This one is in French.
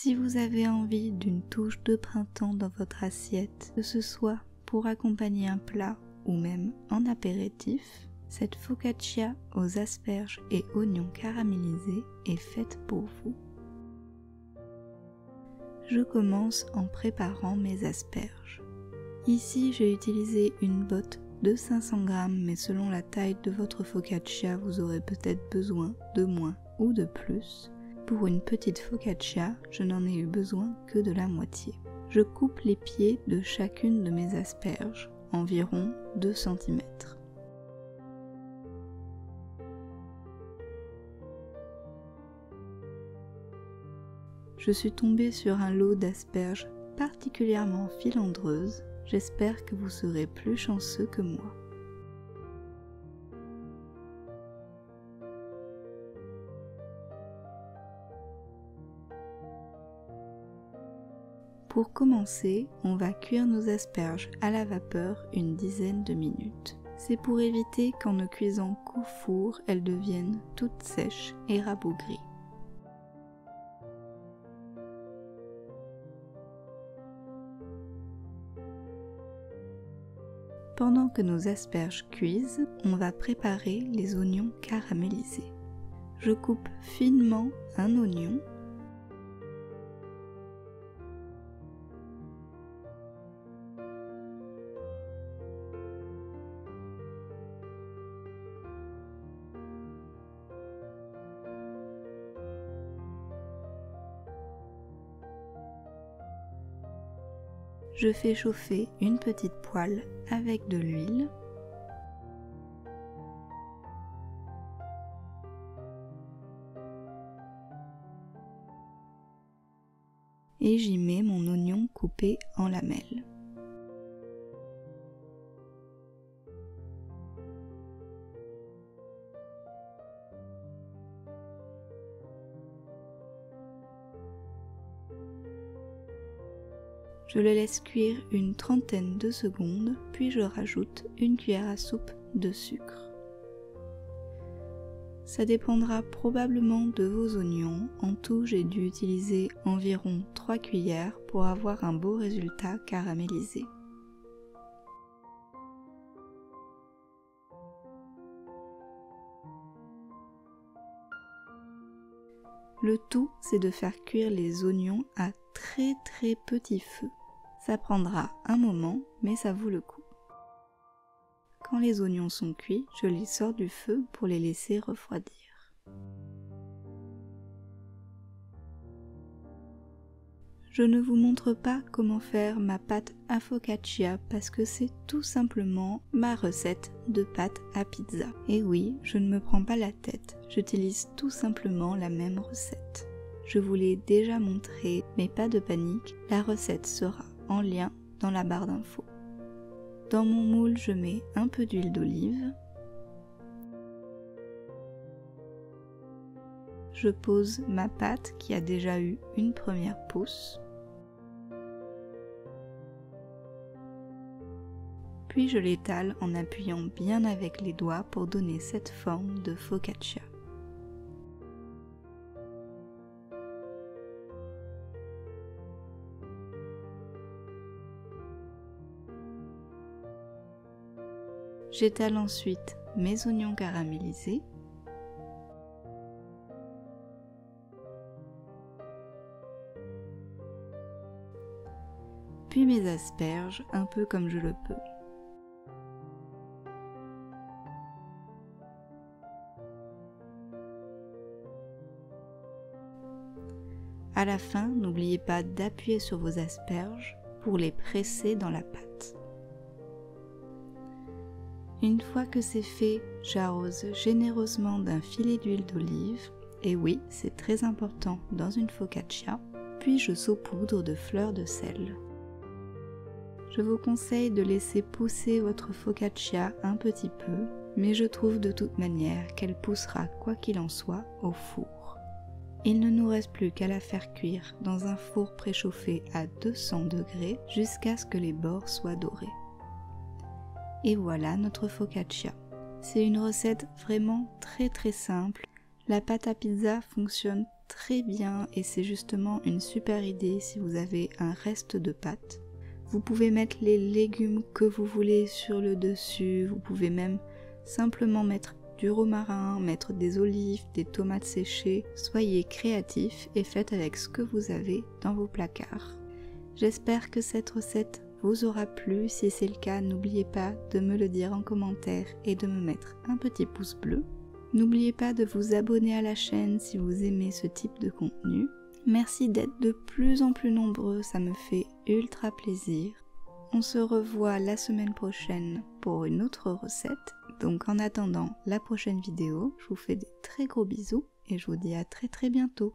Si vous avez envie d'une touche de printemps dans votre assiette, que ce soit pour accompagner un plat ou même en apéritif, cette focaccia aux asperges et oignons caramélisés est faite pour vous. Je commence en préparant mes asperges. Ici, j'ai utilisé une botte de 500 g, mais selon la taille de votre focaccia, vous aurez peut-être besoin de moins ou de plus. Pour une petite focaccia, je n'en ai eu besoin que de la moitié. Je coupe les pieds de chacune de mes asperges, environ 2 cm. Je suis tombée sur un lot d'asperges particulièrement filandreuses. J'espère que vous serez plus chanceux que moi. Pour commencer, on va cuire nos asperges à la vapeur une dizaine de minutes. C'est pour éviter qu'en ne cuisant qu'au four, elles deviennent toutes sèches et rabougries. Pendant que nos asperges cuisent, on va préparer les oignons caramélisés. Je coupe finement un oignon. Je fais chauffer une petite poêle avec de l'huile. Et j'y mets mon oignon coupé en lamelles. Je le laisse cuire une trentaine de secondes, puis je rajoute une cuillère à soupe de sucre. Ça dépendra probablement de vos oignons. En tout, j'ai dû utiliser environ 3 cuillères pour avoir un beau résultat caramélisé. Le tout, c'est de faire cuire les oignons à très petit feu. Ça prendra un moment, mais ça vaut le coup. Quand les oignons sont cuits, je les sors du feu pour les laisser refroidir. Je ne vous montre pas comment faire ma pâte à focaccia parce que c'est tout simplement ma recette de pâte à pizza. Et oui, je ne me prends pas la tête, j'utilise tout simplement la même recette. Je vous l'ai déjà montré, mais pas de panique, la recette sera en lien dans la barre d'infos. Dans mon moule, je mets un peu d'huile d'olive. Je pose ma pâte qui a déjà eu une première pousse. Puis je l'étale en appuyant bien avec les doigts pour donner cette forme de focaccia. J'étale ensuite mes oignons caramélisés. Puis mes asperges, un peu comme je le peux. À la fin, n'oubliez pas d'appuyer sur vos asperges pour les presser dans la pâte. Une fois que c'est fait, j'arrose généreusement d'un filet d'huile d'olive, et oui, c'est très important dans une focaccia, puis je saupoudre de fleurs de sel. Je vous conseille de laisser pousser votre focaccia un petit peu, mais je trouve de toute manière qu'elle poussera quoi qu'il en soit au four. Il ne nous reste plus qu'à la faire cuire dans un four préchauffé à 200 degrés jusqu'à ce que les bords soient dorés. Et voilà notre focaccia. C'est une recette vraiment très simple. La pâte à pizza fonctionne très bien et c'est justement une super idée si vous avez un reste de pâte. Vous pouvez mettre les légumes que vous voulez sur le dessus, vous pouvez même simplement mettre du romarin, mettre des olives, des tomates séchées. Soyez créatifs et faites avec ce que vous avez dans vos placards. J'espère que cette recette vous aura plu. Si c'est le cas, n'oubliez pas de me le dire en commentaire et de me mettre un petit pouce bleu. N'oubliez pas de vous abonner à la chaîne si vous aimez ce type de contenu. Merci d'être de plus en plus nombreux, ça me fait ultra plaisir. On se revoit la semaine prochaine pour une autre recette. Donc en attendant la prochaine vidéo, je vous fais des très gros bisous et je vous dis à très bientôt.